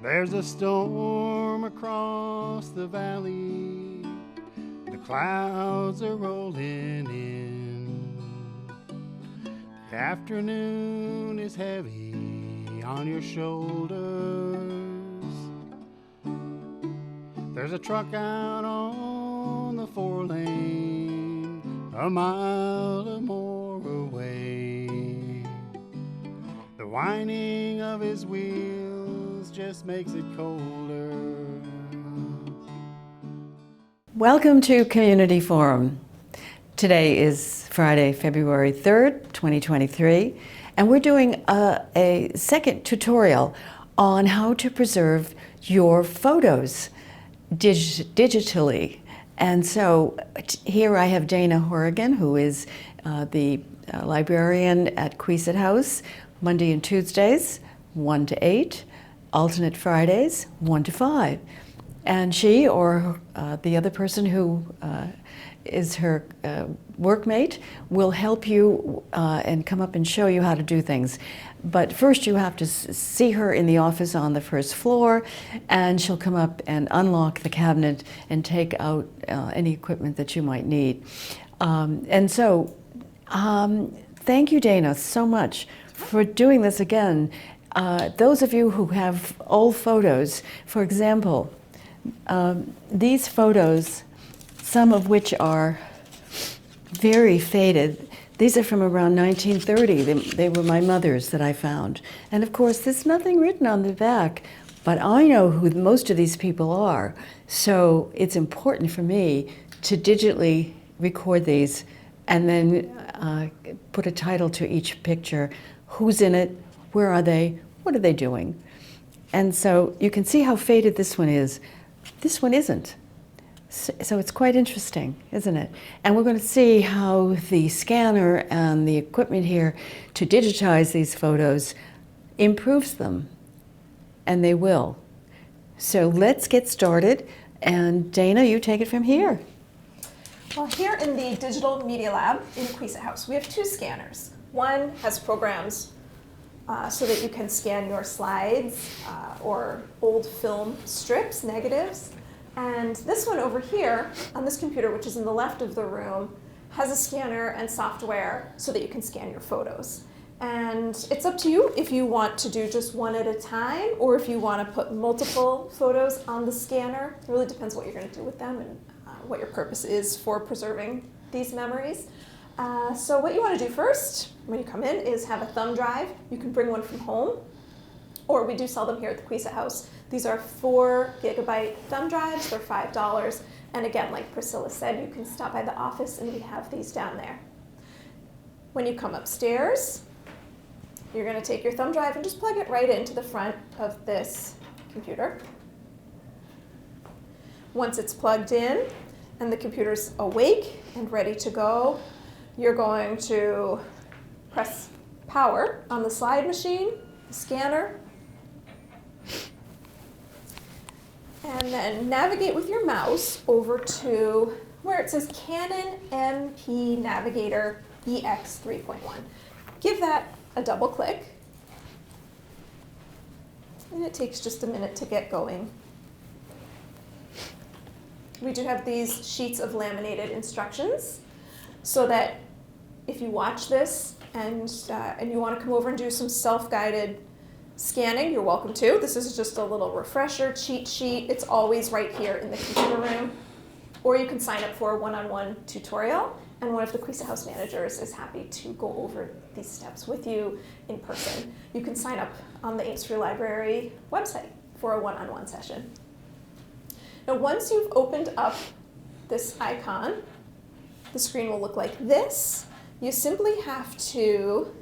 There's a storm across the valley. The clouds are rolling in. The afternoon is heavy on your shoulders. There's a truck out on the 4-lane, a mile or more away. The whining of his wheels just makes it colder. Welcome to Community Forum. Today is Friday, February 3rd, 2023, and we're doing a second tutorial on how to preserve your photos digitally. And so here I have Dana Horrigan, who is the librarian at Queeset House, Monday and Tuesdays, 1 to 8, alternate Fridays, 1 to 5. And she or the other person who is her workmate will help you and come up and show you how to do things. But first you have to see her in the office on the first floor, and she'll come up and unlock the cabinet and take out any equipment that you might need. And so thank you, Dana, so much for doing this again. Those of you who have old photos, for example, these photos, some of which are very faded, these are from around 1930. They were my mother's that I found. And of course, there's nothing written on the back, but I know who most of these people are. So it's important for me to digitally record these and then put a title to each picture. Who's in it? Where are they? What are they doing? And so you can see how faded this one is. This one isn't. So it's quite interesting, isn't it? And we're going to see how the scanner and the equipment here to digitize these photos improves them. And they will. So let's get started. And Dana, you take it from here. Well, here in the Digital Media Lab in Queeset House, we have two scanners. One has programs so that you can scan your slides or old film strips, negatives. And this one over here on this computer, which is in the left of the room, has a scanner and software so that you can scan your photos. And it's up to you if you want to do just one at a time or if you want to put multiple photos on the scanner. It really depends what you're going to do with them and what your purpose is for preserving these memories. So what you want to do first when you come in is have a thumb drive. You can bring one from home, or we do sell them here at the Queeset House. These are 4 gigabyte thumb drives. They're $5. And again, like Priscilla said, you can stop by the office and we have these down there. When you come upstairs, you're going to take your thumb drive and just plug it right into the front of this computer. Once it's plugged in and the computer's awake and ready to go, you're going to press power on the slide machine, the scanner, and then navigate with your mouse over to where it says Canon MP Navigator EX 3.1. Give that a double click, and it takes just a minute to get going. We do have these sheets of laminated instructions so that if you watch this and you want to come over and do some self-guided scanning, you're welcome to. This is just a little refresher cheat sheet. It's always right here in the computer room. Or you can sign up for a one-on-one tutorial, and one of the Queeset House managers is happy to go over these steps with you in person. You can sign up on the Ames Free Library website for a one-on-one session. Now, once you've opened up this icon, the screen will look like this. You simply have to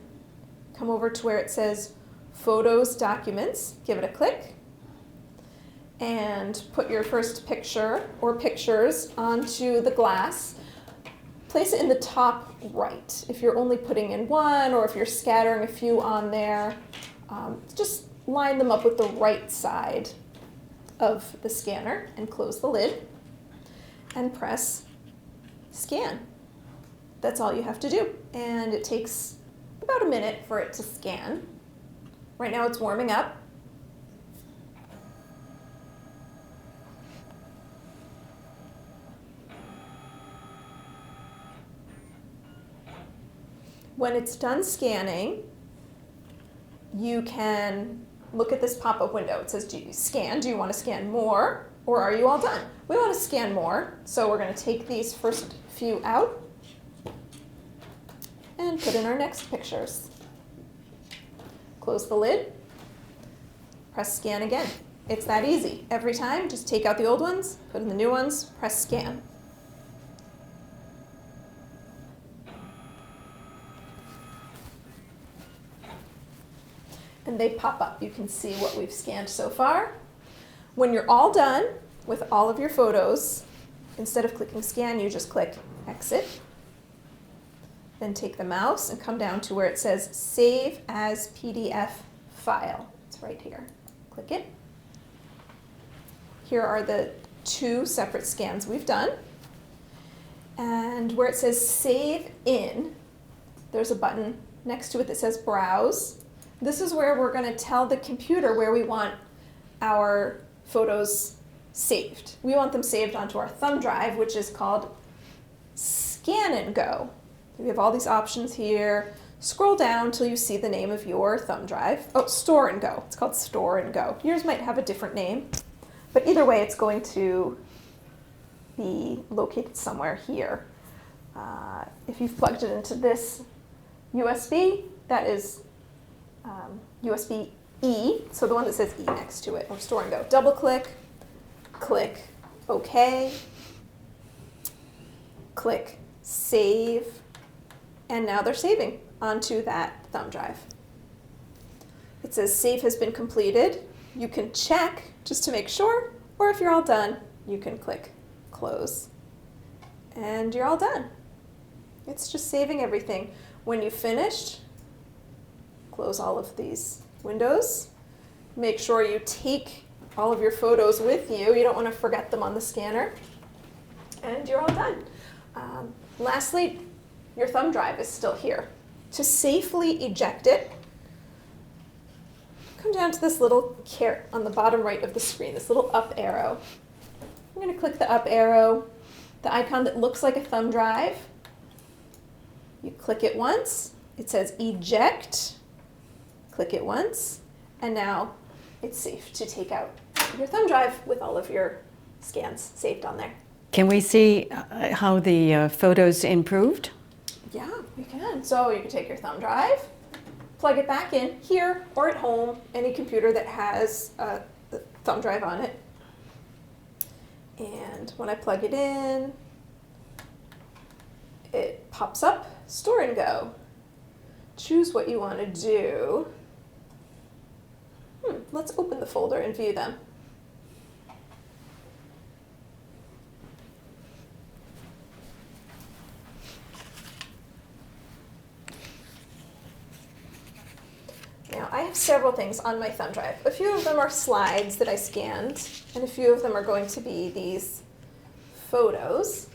come over to where it says Photos, Documents, give it a click, and put your first picture or pictures onto the glass. Place it in the top right. If you're only putting in one or if you're scattering a few on there, just line them up with the right side of the scanner and close the lid and press scan. That's all you have to do. And it takes about a minute for it to scan. Right now it's warming up. When it's done scanning, you can look at this pop-up window. It says, do you scan? Do you want to scan more, or are you all done? We want to scan more, so we're going to take these first few out and put in our next pictures. Close the lid, press scan again. It's that easy. Every time, just take out the old ones, put in the new ones, press scan. And they pop up. You can see what we've scanned so far. When you're all done with all of your photos, instead of clicking scan, you just click exit. Then take the mouse and come down to where it says save as PDF file. It's right here. Click it. Here are the 2 separate scans we've done. And where it says save in, there's a button next to it that says browse. This is where we're going to tell the computer where we want our photos saved. We want them saved onto our thumb drive, which is called Scan and Go. We have all these options here. Scroll down till you see the name of your thumb drive. Oh, Store and Go. It's called Store and Go. Yours might have a different name, but either way, it's going to be located somewhere here. If you've plugged it into this USB, that is USB-E, so the one that says E next to it, or Store and Go. Double click, click OK, click Save, and now they're saving onto that thumb drive. It says Save has been completed. You can check just to make sure, or if you're all done, you can click Close, and you're all done. It's just saving everything. When you've finished, close all of these windows. Make sure you take all of your photos with you. You don't want to forget them on the scanner. And you're all done. Lastly, your thumb drive is still here. To safely eject it, come down to this little caret on the bottom right of the screen, this little up arrow. I'm going to click the up arrow, the icon that looks like a thumb drive. You click it once, it says eject. Click it once, and now it's safe to take out your thumb drive with all of your scans saved on there. Can we see how the photos improved? Yeah, you can. So you can take your thumb drive, plug it back in here or at home, any computer that has a thumb drive on it. And when I plug it in, it pops up, Store and Go. Choose what you want to do. Let's open the folder and view them. Now, I have several things on my thumb drive. A few of them are slides that I scanned, and a few of them are going to be these photos.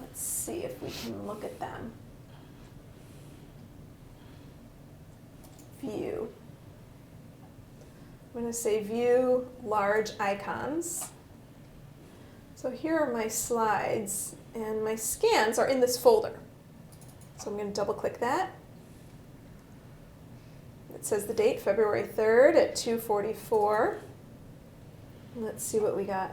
Let's see if we can look at them. View. I'm going to say View Large Icons. So here are my slides, and my scans are in this folder. So I'm going to double click that. It says the date, February 3rd at 2:44. Let's see what we got.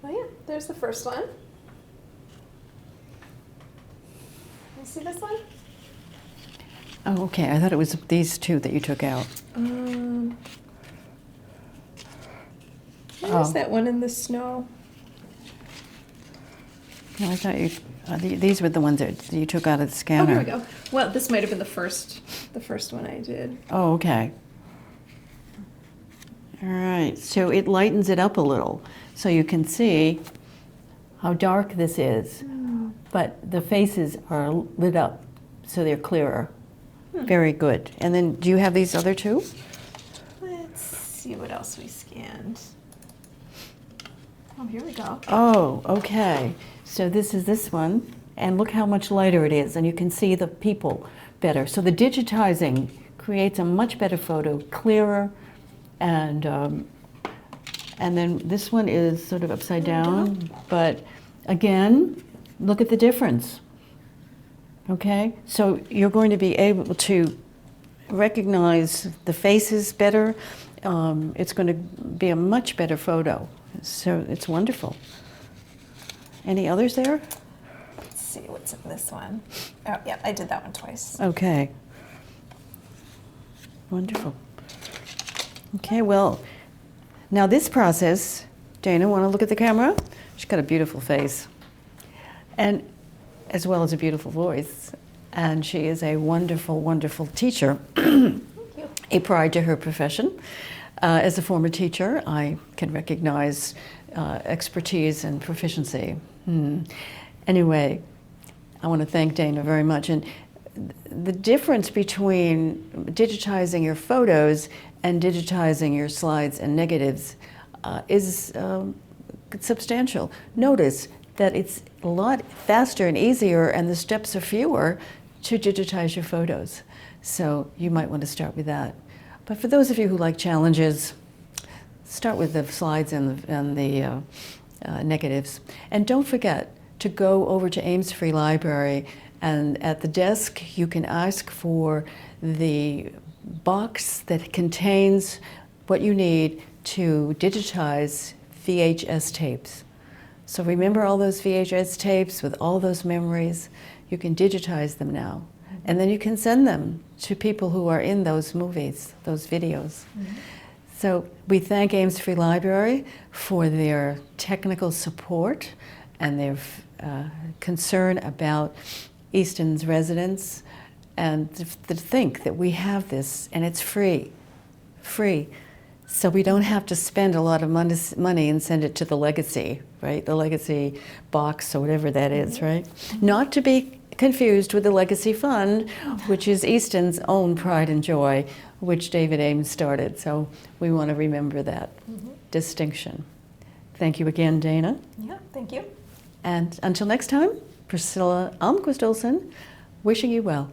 Oh yeah, there's the first one. You see this one? Oh, okay. I thought it was these 2 that you took out. There's that one in the snow. No, I thought you. These were the ones that you took out of the Oh, scanner. here we go. Well, this might have been the first one I did. Oh, okay. All right. So it lightens it up a little, so you can see how dark this is, but the faces are lit up, so they're clearer. Very good. And then do you have these other two? Let's see what else we scanned. Oh, here we go. Oh, okay. So this is this one, and look how much lighter it is, and you can see the people better. So the digitizing creates a much better photo, clearer, and then this one is sort of upside down, but again, look at the difference. Okay, so you're going to be able to recognize the faces better. It's going to be a much better photo. So it's wonderful. Any others there? Let's see what's in this one. Oh, yeah, I did that one twice. Okay. Wonderful. Okay, well, now this process, Dana, want to look at the camera? She's got a beautiful face, and as well as a beautiful voice. And she is a wonderful, wonderful teacher, a pride to her profession. As a former teacher, I can recognize expertise and proficiency. Anyway, I want to thank Dana very much. And the difference between digitizing your photos and digitizing your slides and negatives is substantial. Notice that it's a lot faster and easier, and the steps are fewer to digitize your photos. So you might want to start with that. But for those of you who like challenges, start with the slides and the negatives. And don't forget to go over to Ames Free Library, and at the desk you can ask for the box that contains what you need to digitize VHS tapes. So remember all those VHS tapes with all those memories? You can digitize them now. And then you can send them to people who are in those movies, those videos. So we thank Ames Free Library for their technical support and their concern about Easton's residents, and to think that we have this and it's free. So we don't have to spend a lot of money and send it to the legacy, right? The legacy box or whatever that is, right? Not to be confused with the Legacy Fund, which is Easton's own pride and joy, which David Ames started. So we want to remember that distinction. Thank you again, Dana. Yeah, thank you. And until next time, Priscilla Almquist Olson, wishing you well.